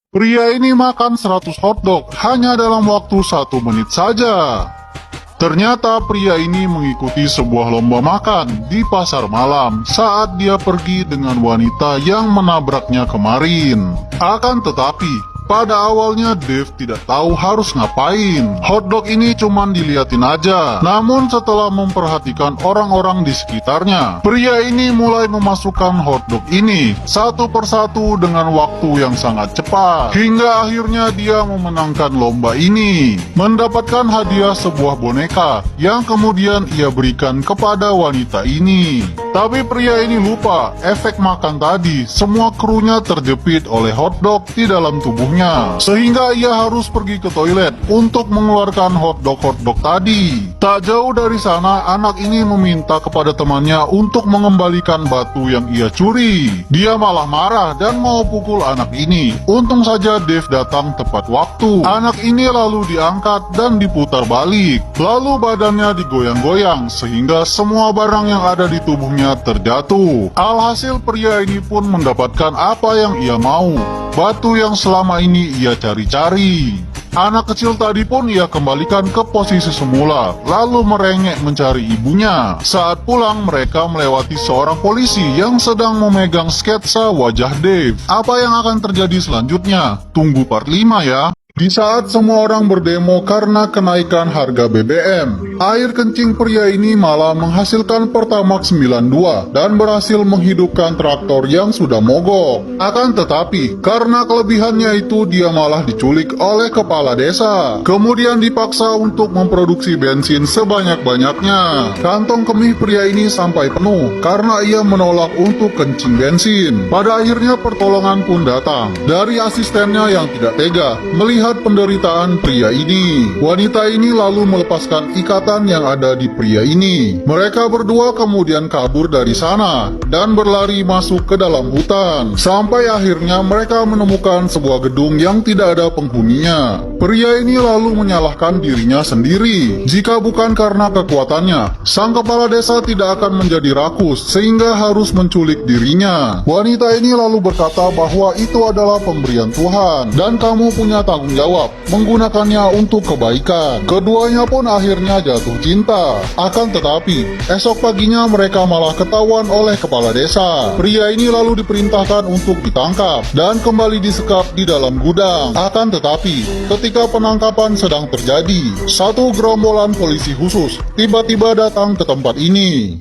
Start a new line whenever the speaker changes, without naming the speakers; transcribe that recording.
Pria ini makan 100 hotdog hanya dalam waktu 1 menit saja. Ternyata pria ini mengikuti sebuah lomba makan di pasar malam saat dia pergi dengan wanita yang menabraknya kemarin. Akan tetapi, pada awalnya Dave tidak tahu harus ngapain. Hotdog ini cuman diliatin aja. Namun setelah memperhatikan orang-orang di sekitarnya, pria ini mulai memasukkan hotdog ini satu persatu dengan waktu yang sangat cepat. Hingga akhirnya dia memenangkan lomba ini, mendapatkan hadiah sebuah boneka yang kemudian ia berikan kepada wanita ini. Tapi pria ini lupa, efek makan tadi, semua krunya terjepit oleh hotdog di dalam tubuhnya, sehingga ia harus pergi ke toilet untuk mengeluarkan hotdog tadi. Tak jauh dari sana, anak ini meminta kepada temannya untuk mengembalikan batu yang ia curi. Dia malah marah dan mau pukul anak ini. Untung saja Dave datang tepat waktu. Anak ini lalu diangkat dan diputar balik, lalu badannya digoyang-goyang sehingga semua barang yang ada di tubuhnya terjatuh. Alhasil pria ini pun mendapatkan apa yang ia mau, batu yang selama ini ia cari-cari. Anak kecil tadi pun ia kembalikan ke posisi semula, lalu merengek mencari ibunya. Saat pulang, mereka melewati seorang polisi yang sedang memegang sketsa wajah Dave. Apa yang akan terjadi selanjutnya? Tunggu part 5 ya. Di saat semua orang berdemo karena kenaikan harga BBM, air kencing pria ini malah menghasilkan Pertamax 92 dan berhasil menghidupkan traktor yang sudah mogok. Akan tetapi, karena kelebihannya itu dia malah diculik oleh kepala desa, kemudian dipaksa untuk memproduksi bensin sebanyak-banyaknya. Kantong kemih pria ini sampai penuh karena ia menolak untuk kencing bensin. Pada akhirnya pertolongan pun datang dari asistennya yang tidak tega melihat penderitaan pria ini. Wanita ini lalu melepaskan ikatan yang ada di pria ini. Mereka berdua kemudian kabur dari sana dan berlari masuk ke dalam hutan. Sampai akhirnya mereka menemukan sebuah gedung yang tidak ada penghuninya. Pria ini lalu menyalahkan dirinya sendiri. Jika bukan karena kekuatannya, sang kepala desa tidak akan menjadi rakus sehingga harus menculik dirinya. Wanita ini lalu berkata bahwa itu adalah pemberian Tuhan dan kamu punya tanggung jawab menggunakannya untuk kebaikan. Keduanya pun akhirnya jatuh cinta. Akan tetapi, esok paginya mereka malah ketahuan oleh kepala desa. Pria ini lalu diperintahkan untuk ditangkap dan kembali disekap di dalam gudang. Akan tetapi, ketika penangkapan sedang terjadi, satu gerombolan polisi khusus tiba-tiba datang ke tempat ini.